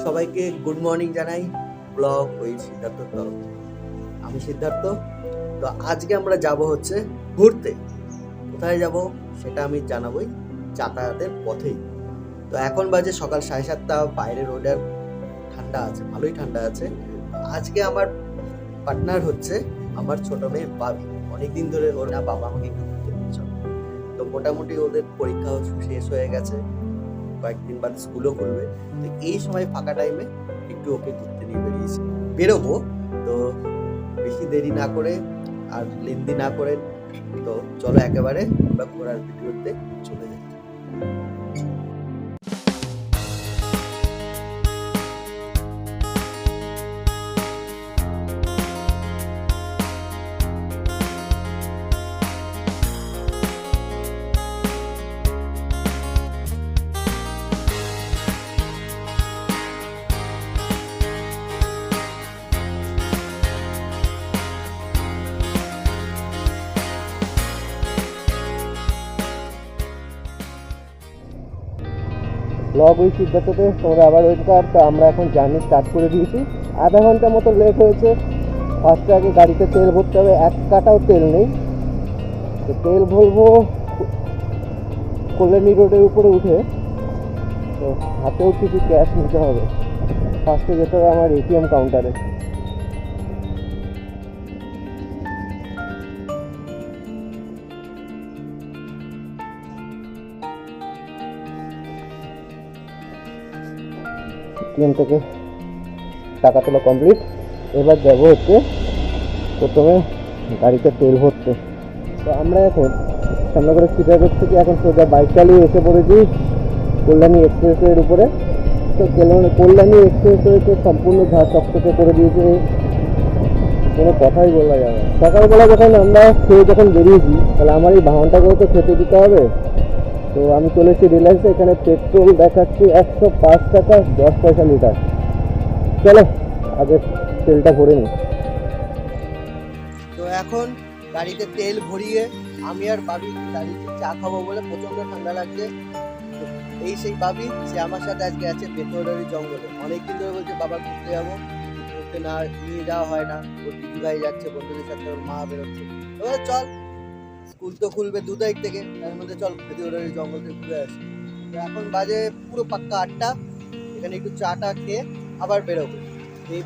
সবাইকে good morning জানাই blog ওই সিদ্ধার্থর তরফ থেকে। আমি সিদ্ধার্থ। তো আজকে আমরা যাব হচ্ছে ঘুরতে। কোথায় যাব সেটা আমি জানাবোই যাতায়াতের পথেই। তো এখন বাজে সকাল 7:30, বাইরের ওয়েদার ঠান্ডা আছে, ভালোই ঠান্ডা আছে। আজকে আমার পার্টনার হচ্ছে আমার ছোট মেয়ে বাবি। অনেকদিন ধরে ওর না বাবা আমাকে একটু ঘুরতে নিয়ে চলে। তো মোটামুটি ওদের পরীক্ষা শেষ হয়ে গেছে, কয়েকদিন বাদ স্কুলও খুলবে। তো এই সময় ফাঁকা টাইমে একটু ওকে ঘুরতে নিয়ে বেরোবো। তো বেশি দেরি না করে আর লেন্দি না করে তো চলো একেবারে আমরা ঘোরার ভিডিওতে চলে যাই। ব্লগ ওই সিদ্ধার্থতে তোমরা আবার ওয়েলকাম। তো আমরা এখন জার্নি স্টার্ট করে দিয়েছি। আধা ঘন্টা মতো লেট হয়েছে। ফার্স্টে আগে গাড়িতে তেল ভরতে হবে, এক কাটাও তেল নেই। তো তেল ভরবো কল্যাণী রোডের উপরে উঠে। তো হাতেও কিছু ক্যাশ নিতে হবে। ফার্স্টে যেতে হবে আমার এটিএম কাউন্টারে। এটিএম থেকে টাকা তোলা কমপ্লিট। এবার যাব হচ্ছে প্রথমে গাড়িতে তেল ভরতে। তো আমরা এখন শ্যামনগরের সিটাগঞ্জ থেকে এখন সোজা বাইক চালিয়ে এসে পড়েছি কল্যাণী এক্সপ্রেসওয়ের উপরে। তো কল্যাণী এক্সপ্রেসওয়ে তো সম্পূর্ণ ঝাঁ চকচকে করে দিয়েছে, কোনো কথাই বলা যাবে। সকালবেলা যখন আমরা খেয়ে যখন বেরিয়েছি, তাহলে আমার এই বাহনটা করে তো খেতে দিতে হবে। তো আমি চলেছি রিলায়েন্সে। এখানে পেট্রোল দেখাচ্ছি 105 টাকা 10 পয়সা লিটার। চলো আগে তেলটা ভরে নিই। তো এখন গাড়িতে তেল ভরিয়ে আমি আর বাবি গাড়িতে চা খাবো বলে প্রচন্ড ঠান্ডা লাগছে। এই সেই বাবি, সে আমার সাথে আজকে আছে বেতোয়ারি জঙ্গলে। অনেকদিন ধরে বলছে বাবা ঘুরতে যাবো, ঘুরতে না নিয়ে যাওয়া হয় না। ওর দিদি ভাই যাচ্ছে বন্ধুদের সাথে, ওর মা বেরোচ্ছে। এবার চল, স্কুল তো খুলবে 2 তারিখ থেকে, তার মধ্যে চল বেতোয়ারি জঙ্গল থেকে ঘুরে আসি। তো এখন বাজে পুরো পাক্কা 8টা। এখানে একটু চাটা খেয়ে আবার বেরোবো। এই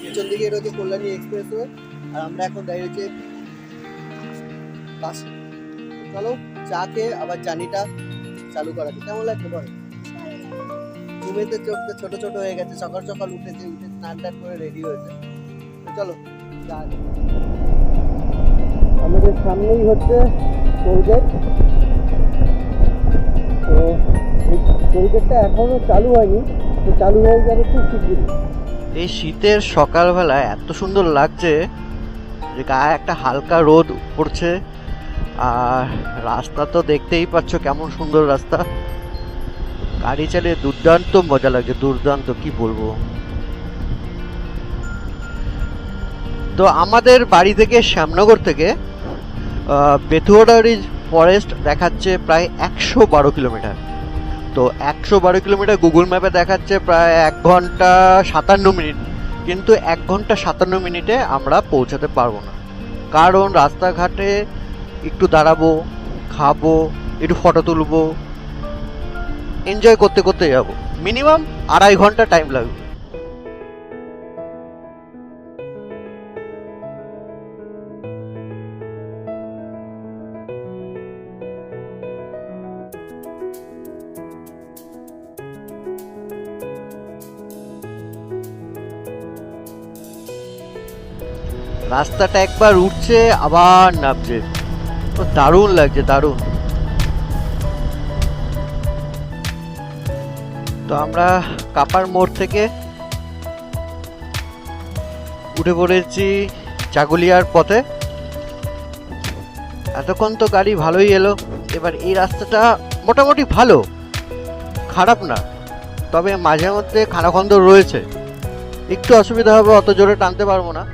পিছন দিকে রয়েছে কল্যাণী এক্সপ্রেসওয়ে, আর আমরা এখন দাঁড়িয়ে রয়েছে বাসে। চলো চা খেয়ে আবার জার্নিটা চালু করা যায়। কেমন লাগছে বল? ঘুমেতে চোখটা ছোট ছোট হয়ে গেছে, সকাল সকাল উঠে স্নান টান করে রেডি হয়েছে। চলো আমাদের সামনেই হচ্ছে টোলগেট। তো এই টোলগেটটা এখনো চালু হয়নি, তো চালু হয়ে যাবে খুব শিগগিরই। এই শীতের সকালবেলা এত সুন্দর লাগছে যে গায়ে একটা হালকা রোদ পড়ছে। আর রাস্তা তো দেখতেই পাচ্ছ কেমন সুন্দর রাস্তা। গাড়ি চালিয়ে দুর্দান্ত মজা লাগছে, দুর্দান্ত কি বলবো। তো আমাদের বাড়ি থেকে শ্যামনগর থেকে বেথুয়াডারি ফরেস্ট দেখাচ্ছে প্রায় 112 কিলোমিটার। তো 112 কিলোমিটার গুগল ম্যাপে দেখাচ্ছে প্রায় 1 ঘন্টা 57 মিনিট। কিন্তু 1 ঘন্টা 57 মিনিটে আমরা পৌঁছাতে পারবো না, কারণ রাস্তাঘাটে একটু দাঁড়াবো, খাবো, একটু ফটো তুলবো, এনজয় করতে করতে যাবো। মিনিমাম 2.5 ঘন্টা টাইম লাগবে। রাস্তাটা একবার উঠছে আবার নামছে, তো দারুণ লাগছে, দারুণ। তো আমরা কাপার মোড় থেকে উঠে পড়েছি চাকুলিয়ার পথে। এতক্ষণ তো গাড়ি ভালোই এলো। এবার এই রাস্তাটা মোটামুটি ভালো, খারাপ না, তবে মাঝে মধ্যে খানাখন্দ রয়েছে, একটু অসুবিধা হবে, অত জোরে টানতে পারবো না।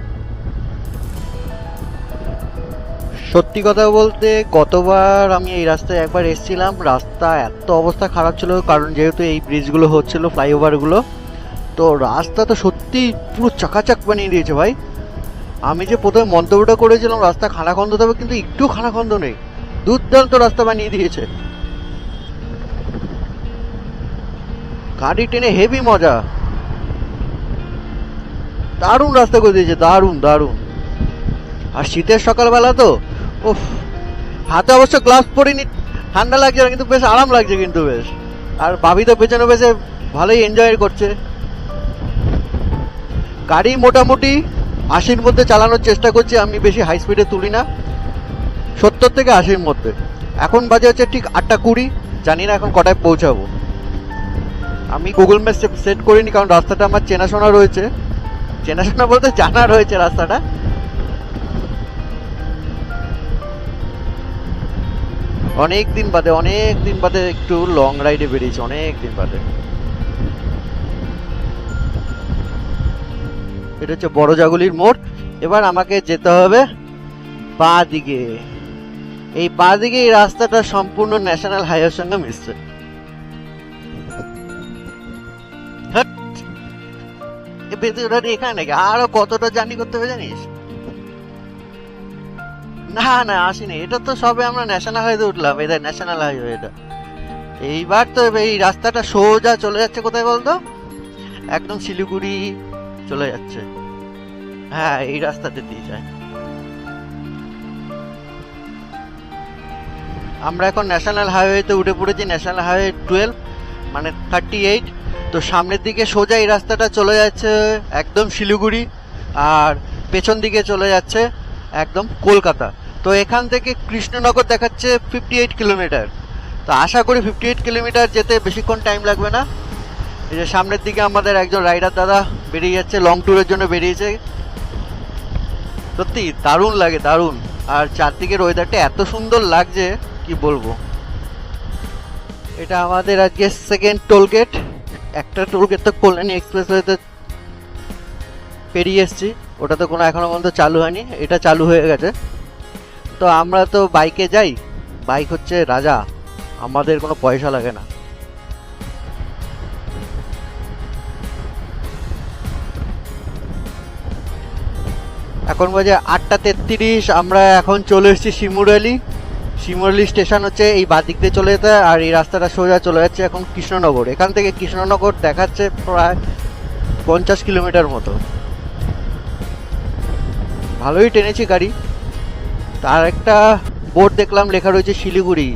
সত্যি কথা বলতে গতবার আমি এই রাস্তায় একবার এসেছিলাম, রাস্তা এত অবস্থা খারাপ ছিল, কারণ যেহেতু এই ব্রিজগুলো হচ্ছিল, ফ্লাইওভারগুলো, তো রাস্তা তো সত্যি পুরো চাকাচাক বানিয়ে দিয়েছে ভাই। আমি যে প্রথমে মন্তব্যটা করেছিলাম রাস্তা খানাখন্দ দেবে, কিন্তু একটু খানাখন্দ নেই, দুর্দান্ত রাস্তা বানিয়ে দিয়েছে। গাড়ি টেনে হেভি মজা, দারুণ রাস্তা করে দিয়েছে, দারুণ দারুণ। আর শীতের সকালবেলা তো উফ, হাতে অবশ্য গ্লাভস পরিনি, ঠান্ডা লাগছে না, কিন্তু বেশ আরাম লাগছে কিন্তু বেশ। আর ভাবি তো পেছনে বেশে ভালোই এনজয় করছে। গাড়ি মোটামুটি 80-র মধ্যে চালানোর চেষ্টা করছি, আমি বেশি হাই স্পিডে তুলি না, 70 থেকে 80-র মধ্যে। এখন বাজে হচ্ছে ঠিক 8:20, জানি না এখন কটায় পৌঁছাবো। আমি গুগল ম্যাপ সেট করিনি, কারণ রাস্তাটা আমার চেনাশোনা রয়েছে, চেনাশোনা বলতে জানা রয়েছে রাস্তাটা। অনেক দিন বাদে একটু লং রাইডে বেরিয়েছি, অনেক দিন বাদে। এটা হচ্ছে বড় জাগুলির মোড়। এবার আমাকে যেতে হবে বাঁ দিকে। এই বাঁ দিকে এই রাস্তাটা সম্পূর্ণ ন্যাশনাল হাইওয়ের সঙ্গে মিশছে। এখানে নাকি আরো কতটা জার্নি করতে হবে জানিস? না না আসিনি, এটা তো সবে আমরা ন্যাশনাল হাইওয়ে উঠলাম, এটা ন্যাশনাল হাইওয়ে। এটা এইবার তো এই রাস্তাটা সোজা চলে যাচ্ছে কোথায় বলতো, একদম শিলিগুড়ি চলে যাচ্ছে। হ্যাঁ এই রাস্তাতে দিয়ে যায়। আমরা এখন ন্যাশনাল হাইওয়েতে উঠে পড়েছি, ন্যাশনাল হাইওয়ে 12 মানে 38। তো সামনের দিকে সোজা এই রাস্তাটা চলে যাচ্ছে একদম শিলিগুড়ি, আর পেছন দিকে চলে যাচ্ছে একদম কলকাতা। তো এখান থেকে কৃষ্ণনগর দেখাচ্ছে 58 কিলোমিটার। তো আশা করি 58 কিলোমিটার যেতে বেশিক্ষণ টাইম লাগবে না। এই যে সামনের দিকে আমাদের একজন রাইডার দাদা বেরিয়ে যাচ্ছে, লং ট্যুরের জন্য বেরিয়েছে। সত্যি দারুণ লাগে, দারুণ। আর চারদিকের ওয়েদারটা এত সুন্দর লাগছে কি বলবো। এটা আমাদের আজকে সেকেন্ড টোলগেট। একটা টোলগেট তো কল্যাণী এক্সপ্রেসওয়েতে পেরিয়ে এসেছি, ওটা তো কোনো এখনো পর্যন্ত চালু হয়নি, এটা চালু হয়ে গেছে। তো আমরা তো বাইকে যাই, বাইক হচ্ছে রাজা, আমাদের কোনো পয়সা লাগে না। এখন বাজে 8:33, আমরা এখন চলে এসেছি শিমুরালি। শিমুরালি স্টেশন হচ্ছে এই বাদিক দিয়ে চলে যেতে, আর এই রাস্তাটা সোজা চলে যাচ্ছে এখন কৃষ্ণনগর। এখান থেকে কৃষ্ণনগর দেখাচ্ছে প্রায় 50 কিলোমিটার মতো। ভালোই টেনেছি গাড়ি। তার একটা বোর্ড দেখলাম লেখা রয়েছে শিলিগুড়ি।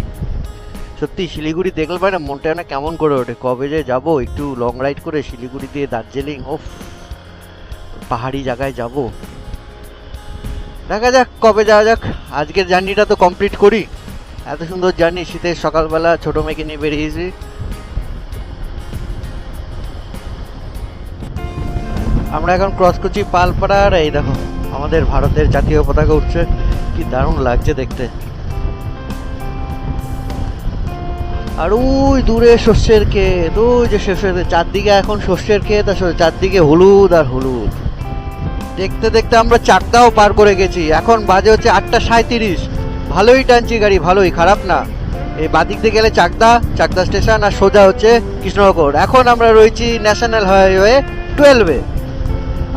সত্যি শিলিগুড়ি দেখলে পারে না মনটা না কেমন করে ওঠে, কবে যে যাব একটু লং রাইড করে শিলিগুড়ি দিয়ে দার্জিলিং, ওফ পাহাড়ি জায়গায় যাব। দেখা যাক কবে যাওয়া যাক। আজকের জার্নিটা তো কমপ্লিট করি। এত সুন্দর জার্নি, শীতের সকালবেলা ছোট মেয়েকে নিয়ে বেরিয়েছি। আমরা এখন ক্রস করছি পালপাড়ার। এই দেখো আমাদের ভারতের জাতীয় পতাকা উঠছে, কি দারুণ লাগছে দেখতে। আর ওই দূরে শস্যের ক্ষেত, ওই যে শস্যের চারদিকে এখন শস্যের ক্ষেত, আসলে চারদিকে হলুদ আর হলুদ। দেখতে দেখতে আমরা চাকদাও পার করে গেছি। এখন বাজে হচ্ছে 8:37। ভালোই টানছি গাড়ি, ভালোই, খারাপ না। এই বাদিক দিয়ে গেলে চাকদা স্টেশন, আর সোজা হচ্ছে কৃষ্ণনগর। এখন আমরা রয়েছি ন্যাশনাল হাইওয়ে 12-এ।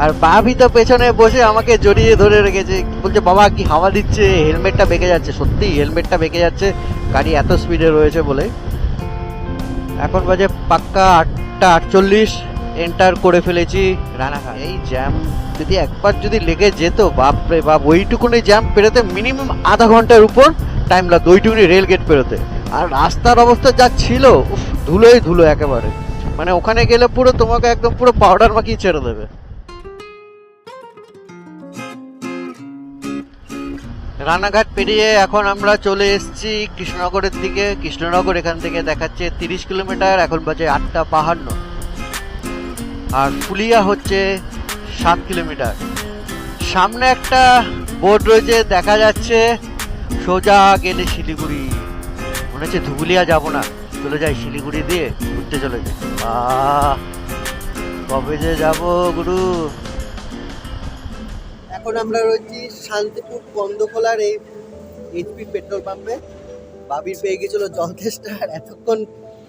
আর বাবি তো পেছনে বসে আমাকে জড়িয়ে ধরে রেখেছে, বলছে বাবা কি হাওয়া দিচ্ছে, হেলমেটটা বেঁকে যাচ্ছে। সত্যি হেলমেটটা বেঁকে যাচ্ছে, গাড়ি এত স্পিডে রয়েছে বলে। এখন বাজে পাক্কা 8:48, এন্টার করে ফেলেছি রানাঘাট। এই জ্যাম যদি একবার যদি লেগে যেত, বাপরে বাপ, ওইটুকুনি জ্যাম পেরোতে মিনিমাম আধা ঘন্টার উপর টাইম লাগতো, ওইটুকুনি রেল গেট পেরোতে। আর রাস্তার অবস্থা যা ছিল, ধুলোই ধুলো একেবারে। মানে ওখানে গেলে পুরো তোমাকে একদম পুরো পাউডার মাখিয়ে ছেড়ে দেবে। রানাঘাট পেরিয়ে এখন আমরা চলে এসেছি কৃষ্ণনগরের দিকে। কৃষ্ণনগর এখান থেকে দেখাচ্ছে 30 কিলোমিটার, এখন বাজে 8:52। আর ফুলিয়া হচ্ছে 7 কিলোমিটার। সামনে একটা বোর্ড রয়েছে, দেখা যাচ্ছে সোজা গেলে শিলিগুড়ি। মনে হচ্ছে ধুবুলিয়া যাবো না, চলে যাই শিলিগুড়ি দিয়ে ঘুরতে চলে যাই। কবে যে যাবো গুরু। এখন আমরা রয়েছি শান্তিপুর কন্দখোলার এই এইচপি পেট্রোল পাম্পে। বাবির পেয়ে গেছিল জল তেষ্টা, আর এতক্ষণ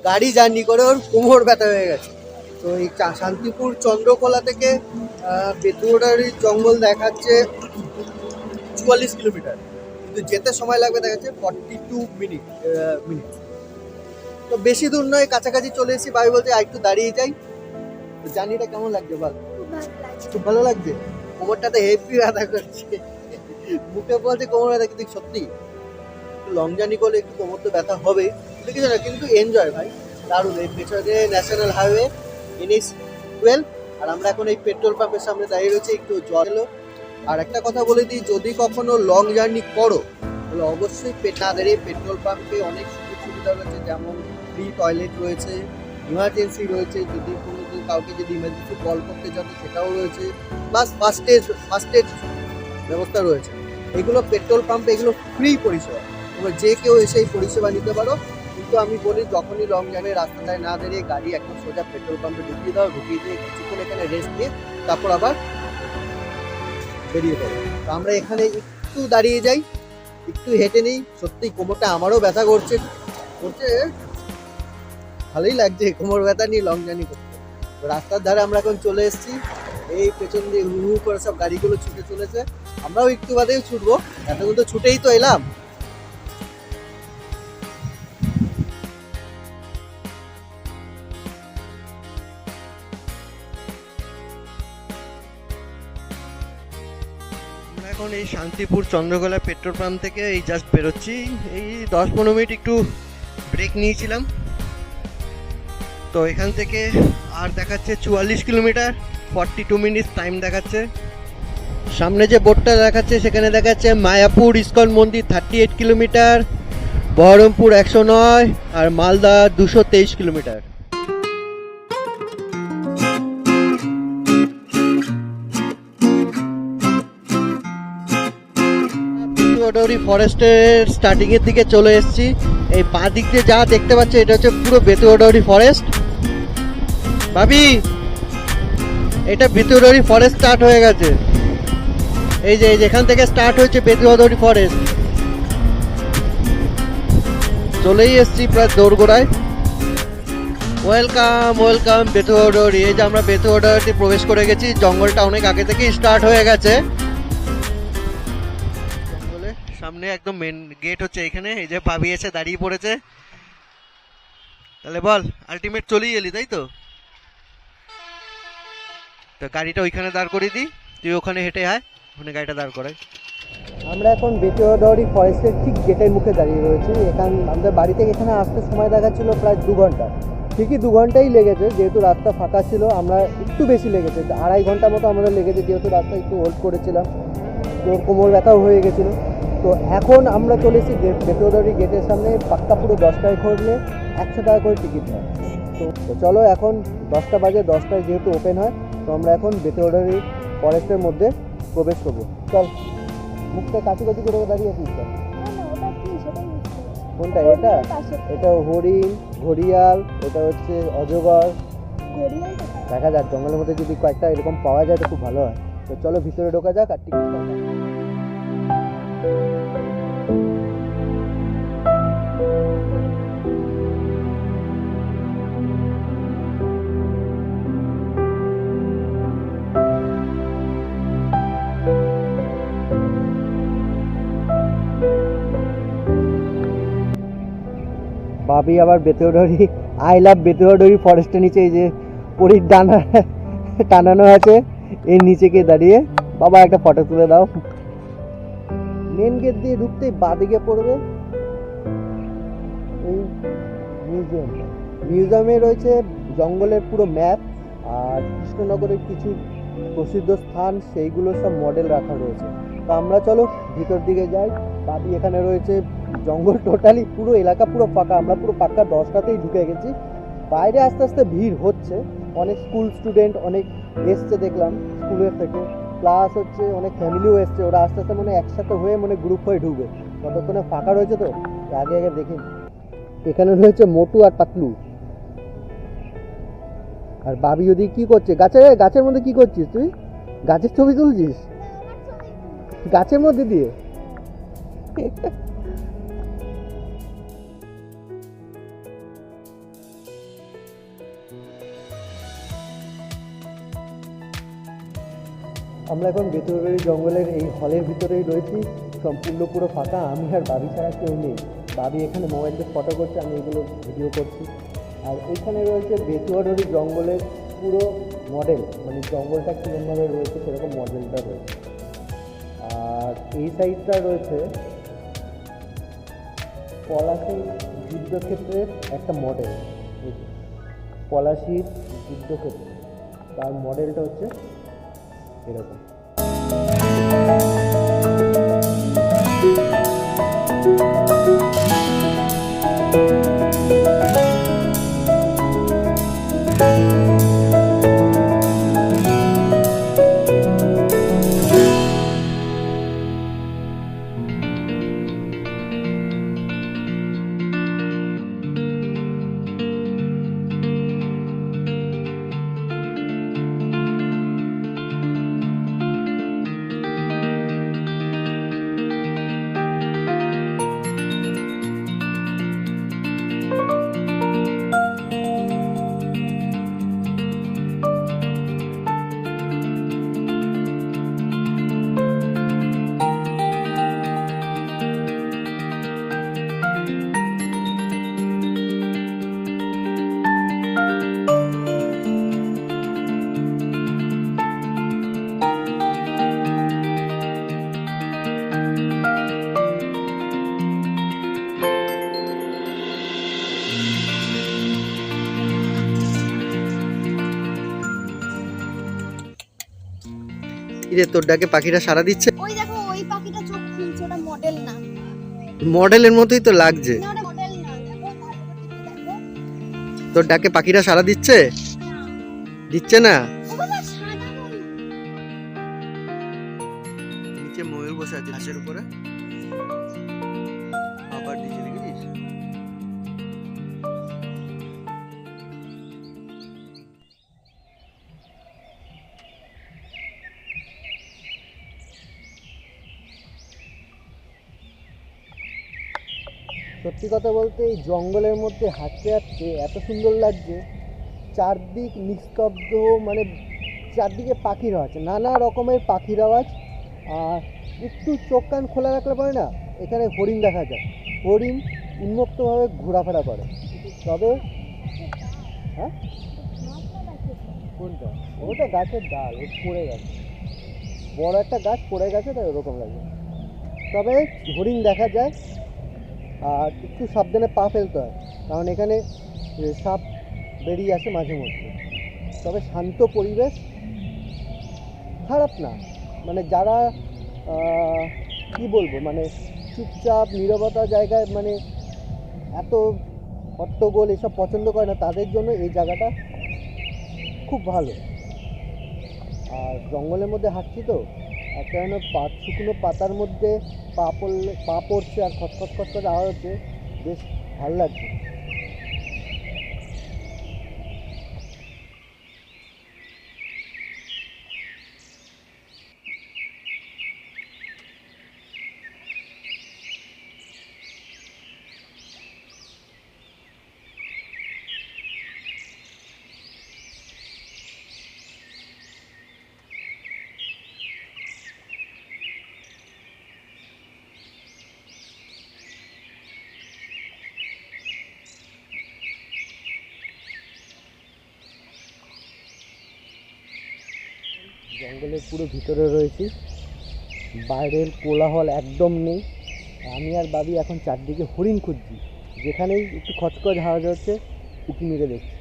গাড়ি জার্নি করে ওর কোমর ব্যথা হয়ে গেছে। তো এই শান্তিপুর চন্দ্রকোলা থেকে বেতুয়াডারি জঙ্গল দেখাচ্ছে 44 কিলোমিটার, কিন্তু যেতে সময় লাগবে দেখাচ্ছে 42 মিনিট। তো বেশি দূর নয়, কাছাকাছি চলে এসেছি। ভাই বলতে আর একটু দাঁড়িয়ে যাই। তো জার্নিটা কেমন লাগছে বল? খুব ভালো লাগছে। কোমরটাতে হেভি ব্যথা করছে, মুখে বলছে কোমর ব্যথা, কিন্তু সত্যি লং জার্নি করলে একটু কোমর তো ব্যথা হবে, কিন্তু কিছু না, কিন্তু এনজয় ভাই দারুণ। এই পেছনে ন্যাশনাল হাইওয়ে NH-12, আর আমরা এখন এই পেট্রোল পাম্পের সামনে দাঁড়িয়ে রয়েছে, একটু জল এলো। আর একটা কথা বলে দিই, যদি কখনো লং জার্নি করো তাহলে অবশ্যই না দাঁড়িয়ে পেট্রোল পাম্পে অনেক সুযোগ সুবিধা রয়েছে, যেমন ফ্রি টয়লেট রয়েছে, ইমার্জেন্সি রয়েছে, যদি কোনো কাউকে যদি ইমার্জেন্সি কল করতে চাও সেটাও রয়েছে, প্লাস ফার্স্ট এড ব্যবস্থা রয়েছে। এগুলো পেট্রোল পাম্পে এগুলো ফ্রি পরিষেবা, তোমরা যে কেউ এসে এই পরিষেবা নিতে পারো। কিন্তু আমি বলি, যখনই লং জার্নি রাস্তায় না দাঁড়িয়ে গাড়ি একদম সোজা পেট্রোল পাম্পে ঢুকিয়ে দাও, ঢুকিয়ে দিয়ে কিছুক্ষণ এখানে রেস্ট নিয়ে তারপর আবার বেরিয়ে পড়ো। তো আমরা এখানে একটু দাঁড়িয়ে যাই, একটু হেঁটে নিই। সত্যি কোমরটা আমারও ব্যথা করছে, ভালোই লাগছে কোমর ব্যথা নিয়ে লং জার্নি করতে। তো রাস্তার ধারে আমরা এখন চলে এসেছি, এই পেছন দিয়ে হু হু করে সব গাড়িগুলো ছুটে চলেছে, আমরাও একটু বাদেই ছুটবো, এতক্ষণ তো ছুটেই তো এলাম। এখন এই শান্তিপুর চন্দ্রকোলা পেট্রোল পাম্প থেকে এই জাস্ট বেরোচ্ছি, এই 10-15 মিনিট একটু ব্রেক নিয়েছিলাম। তো এখান থেকে আর দেখাচ্ছে 44 কিলোমিটার, 42 মিনিট টাইম দেখাচ্ছে। সামনে যে বোর্ডটা দেখাচ্ছে সেখানে দেখাচ্ছে মায়াপুর ইস্কন মন্দির 38 কিলোমিটার, বহরমপুর 109 আর মালদা 223 কিলোমিটার। বেতুয়াডারি ফরেস্টের স্টার্টিং এর দিকে চলে এসেছি। এই বাঁ দিক দিয়ে যা দেখতে পাচ্ছি এটা হচ্ছে পুরো বেতুয়াডারি ফরেস্ট। ভাবি, এটা বেতুয়াডারি ফরেস্ট স্টার্ট হয়ে গেছে, এই যে যেখান থেকে স্টার্ট হয়েছে বেতুয়াডারি ফরেস্ট। চলেই এসেছি প্রায় দোরগোড়ায়। ওয়েলকাম বেতুয়াডারি। এই যে আমরা বেতুয়াডারিতে প্রবেশ করে গেছি, জঙ্গলটা অনেক আগে থেকেই স্টার্ট হয়ে গেছে। সামনে একদম মেন গেট হচ্ছে এখানে, এই যে ভাবি এসে দাঁড়িয়ে পড়েছে। তাহলে বল, আলটিমেট চলেই এলি তাই তো? তো গাড়িটা ওইখানে দাঁড় করিয়ে দিই, তুই ওখানে হেঁটে আয়, ওখানে গাড়িটা দাঁড় করাই। আমরা এখন বেতুয়াডারি ফরেস্টের ঠিক গেটের মুখে দাঁড়িয়ে রয়েছি। আমাদের বাড়ি থেকে এখানে আসতে সময় দেখাচ্ছিল প্রায় 2 ঘন্টা, ঠিকই 2 ঘন্টাই লেগেছে, যেহেতু রাস্তা ফাঁকা ছিল। আমরা একটু বেশি লেগেছে, 2.5 ঘন্টা মতো আমাদের লেগেছে, যেহেতু রাস্তা একটু হোল্ড করেছিলাম, তো কোমর ব্যথাও হয়ে গেছিলো। তো এখন আমরা চলে এসেছি বেতুয়াডারি গেটের সামনে। পাক্কা পুরো 10 টাকা করলে 100 টাকা করে টিকিট হয়। তো চলো, এখন 10টা বাজে, 10টায় যেহেতু ওপেন হয়, তো আমরা এখন বেতুয়াডারি ফরেস্টের মধ্যে প্রবেশ করবো। চল, মুখটা কাছাকাছি করে দাঁড়িয়ে আছিস। কোনটা? এটা এটা হরিণ, ঘড়িয়াল, এটা হচ্ছে অজগর। দেখা যাক, জঙ্গলের মধ্যে যদি কয়েকটা এরকম পাওয়া যায় তো খুব ভালো হয়। তো চলো ভিতরে ঢোকা যাক আর টিকিট কাটা। ভাবি আবার বেতুয়াডারি, আই লাভ বেতুয়াডারি ফরেস্টের নিচে এই যে পরীর ডানা টানানো আছে, এর নিচে গিয়ে দাঁড়িয়ে, বাবা একটা ফটো তুলে দাও। মেন গেট দিয়ে ঢুকতেই বাঁদিকে পড়বে এই মিউজিয়ামে রয়েছে জঙ্গলের পুরো ম্যাপ, আর কৃষ্ণনগরের কিছু প্রসিদ্ধ স্থান সেইগুলো সব মডেল রাখা রয়েছে। তো আমরা চলো ভিতর দিকে যাই। বাদি এখানে রয়েছে জঙ্গল, টোটালি পুরো এলাকা পুরো ফাঁকা, আমরা পুরো পাক্কা 10টাতেই ঢুকে গেছি। বাইরে আস্তে আস্তে ভিড় হচ্ছে, অনেক স্কুল স্টুডেন্ট অনেক এসছে দেখলাম স্কুলের থেকে, প্লাস হচ্ছে অনেক ফ্যামিলিও এসছে। ওরা আস্তে আস্তে মানে একসাথে হয়ে মানে গ্রুপ হয়ে ঢুকবে, ততক্ষণে ফাঁকা রয়েছে। তো আগে দেখি, এখানে রয়েছে মোটু আর পাতলু। আর বাবি ওদি কি করছে? গাছের মধ্যে কি করছিস তুই? গাছের ছবি তুলছিস গাছের মধ্যে দিয়ে? আমরা এখন বেতুয়াবাড়ি জঙ্গলের এই হলের ভিতরেই রয়েছি, সম্পূর্ণ পুরো ফাঁকা, আমি আর বাবি ছাড়া কেউ নেই। বাবি এখানে মোবাইলে ফটো করছে, আমি এগুলো ভিডিও করছি। আর এইখানে রয়েছে বেতুয়াবাড়ি জঙ্গলের পুরো মডেল, মানে জঙ্গলটা কীরকমভাবে রয়েছে সেরকম মডেলটা রয়েছে। আর এই সাইডটা রয়েছে পলাশী যুদ্ধক্ষেত্রের একটা মডেল, পলাশীর যুদ্ধক্ষেত্র, তার মডেলটা হচ্ছে এরকম। কিরে, তোর ডাকে পাখিরা সাড়া দিচ্ছে? ওই দেখো ওই পাখিটা চোখ খুলছে, ওটা মডেল না। মডেলের মতোই তো লাগছে। না ওটা মডেল না, দেখো ভালো করে দেখো। তোর ডাকে পাখিরা সাড়া দিচ্ছে? না দিচ্ছে না। ওটা না সাদা ময়ূর। নিচে ময়ূর বসে আছে ঘাসের উপরে, আবার নিচে দেখেছিস? সত্যি কথা বলতে এই জঙ্গলের মধ্যে হাঁটতে হাঁটতে এত সুন্দর লাগছে, চারদিক নিস্তব্ধ, মানে চারদিকে পাখির আওয়াজ, নানা রকমের পাখির আওয়াজ। আর একটু চোখ কান খোলা রাখলে পরে না এখানে হরিণ দেখা যায়, হরিণ উন্মুক্তভাবে ঘোরাফেরা করে। তবে হ্যাঁ, কোনটা? ওটা গাছের ডাল, ও পড়ে গেছে, বড় একটা গাছ পড়ে গেছে, তাই ওরকম লাগে। তবে হরিণ দেখা যায়, আর একটু সাবধানে পা ফেলতে হয়, কারণ এখানে সাপ বেরিয়ে আসে মাঝে মধ্যে। তবে শান্ত পরিবেশ, খারাপ না। মানে যারা কি বলবো, মানে চুপচাপ নীরবতা জায়গায়, মানে এত হট্টগোল এসব পছন্দ করে না, তাদের জন্য এই জায়গাটা খুব ভালো। আর জঙ্গলের মধ্যে হাঁটছি তো, একটা যেন শুকনো পাতার মধ্যে পা পড়ছে আর খচখচ খচখচ আওয়াজ হচ্ছে, বেশ ভালো লাগছে। জঙ্গলের পুরো ভিতরে রয়েছি, বাইরের কোলাহল একদম নেই। আমি আর বাবি এখন চারদিকে হরিণ খুঁজছি, যেখানেই একটু খচখচ আওয়াজ হচ্ছে উঁকি মেরে দেখছি।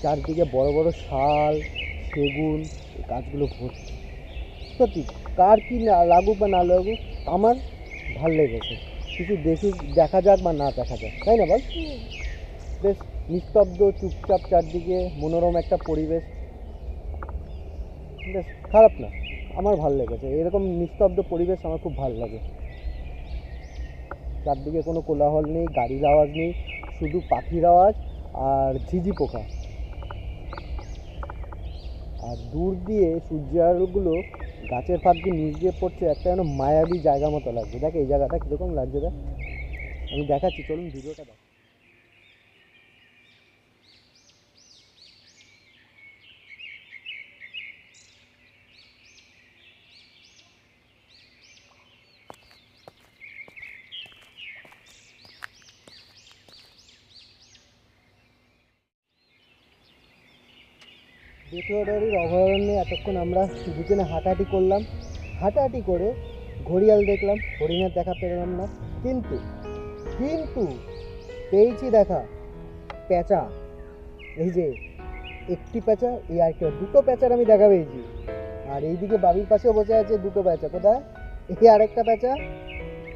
চারদিকে বড় বড় শাল, সেগুন, এই গাছগুলো ভর্তি। সত্যি কার কি না লাগুক বা না লাগুক, আমার ভাল লেগেছে। কিছু দেখা যাক বা না দেখা যাক, তাই না বল? বেশ নিস্তব্ধ, চুপচাপ, চারদিকে মনোরম একটা পরিবেশ, বেশ খারাপ না, আমার ভাল লেগেছে। এরকম নিস্তব্ধ পরিবেশ আমার খুব ভালো লাগে। চারদিকে কোনো কোলাহল নেই, গাড়ির আওয়াজ নেই, শুধু পাখির আওয়াজ আর ঝিঝি পোকা। আর দূর দিয়ে সূর্যের আলোগুলো গাছের ফাঁক দিয়ে নিচ দিয়ে পড়ছে, একটা যেন মায়াবী জায়গা মতো লাগছে। দেখ এই জায়গাটা কীরকম লাগছে, দেখ আমি দেখাচ্ছি, চলুন ভিডিওটা দেখ। বেতুয়াডারির অভয়ারণ্যে এতক্ষণ আমরা দুজনে হাঁটাহাঁটি করলাম। হাঁটাহাঁটি করে ঘড়িয়াল দেখলাম, হরিণের দেখা পেলাম না, কিন্তু কিন্তু পেয়েছি দেখা পেঁচা। এই যে একটি পেঁচা, এই আর দুটো পেঁচার আমি দেখা পেয়েছি। আর এইদিকে বাবির পাশেও বসে আছে দুটো পেঁচা। কোথায়? এই আরেকটা পেঁচা,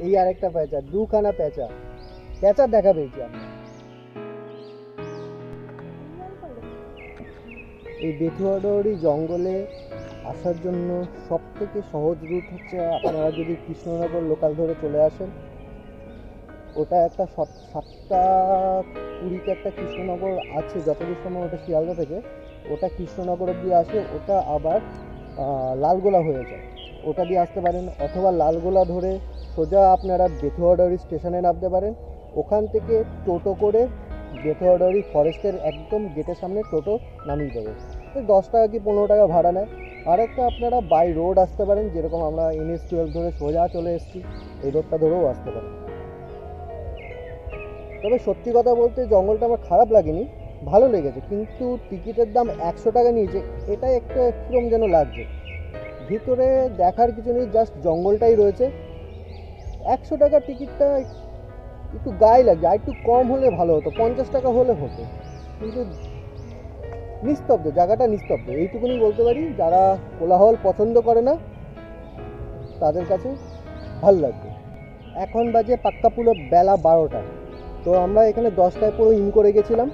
এই আরেকটা পেঁচা, দুখানা পেঁচা, পেঁচার দেখা পেয়েছি আমরা। এই বেতুয়াডারি জঙ্গলে আসার জন্য সব থেকে সহজ রুট হচ্ছে আপনারা যদি কৃষ্ণনগর লোকাল ধরে চলে আসেন। ওটা একটা 7:20 একটা কৃষ্ণনগর আছে, যতদূর সময় ওটা শিয়ালদা থেকে, ওটা কৃষ্ণনগর অব্দি আসে, ওটা আবার লালগোলা হয়ে যায়, ওটা দিয়ে আসতে পারেন। অথবা লালগোলা ধরে সোজা আপনারা বেতুয়াডারি স্টেশনে নামতে পারেন। ওখান থেকে টোটো করে বেতুয়াডারি ফরেস্টের একদম গেটের সামনে টোটো নামিয়ে দেবে। 10 টাকা কি 15 টাকা ভাড়া নেয়। আরেকটা আপনারা বাই রোড আসতে পারেন, যেরকম আমরা NH-12 ধরে সোজা চলে এসেছি, এই রোডটা ধরেও আসতে পারেন। তবে সত্যি কথা বলতে জঙ্গলটা আমার খারাপ লাগেনি, ভালো লেগেছে, কিন্তু টিকিটের দাম 100 টাকা নিয়েছে, এটাই একটা কীরকম যেন লাগছে। ভিতরে দেখার কিছু নেই, জাস্ট জঙ্গলটাই রয়েছে। 100 টাকার টিকিটটা একটু গায়ে লাগছে, আর একটু কম হলে ভালো হতো, 50 টাকা হলে হতো। কিন্তু নিস্তব্ধ, জায়গাটা নিস্তব্ধ, এইটুকুনি বলতে পারি। যারা কোলাহল পছন্দ করে না তাদের কাছে ভালো লাগবে। এখন বাজে পাক্কা পুরো বেলা 12টা। তো আমরা এখানে 10টায় পুরো ইন করে গেছিলাম,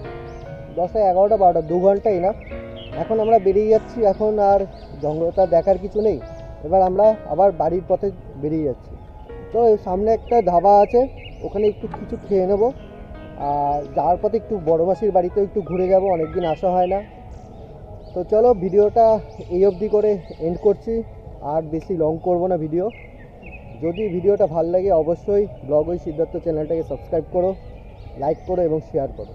10টা 11টা 12টা 2 ঘন্টাই না। এখন আমরা বেরিয়ে যাচ্ছি, এখন আর জঙ্গলটা দেখার কিছু নেই, এবার আমরা আবার বাড়ির পথে বেরিয়ে যাচ্ছি। তো সামনে একটা ধাবা আছে, ওখানে একটু কিছু খেয়ে নেবো, আর যাওয়ার পথে একটু বড় মাসির বাড়িতেও একটু ঘুরে যাব, অনেকদিন আসা হয় না। তো চলো ভিডিওটা এই অবধি করে এন্ড করছি, আর বেশি লং করব না ভিডিও। যদি ভিডিওটা ভালো লাগে অবশ্যই ব্লগ উইথ সিদ্ধার্থ চ্যানেলটাকে সাবস্ক্রাইব করো, লাইক করো এবং শেয়ার করো।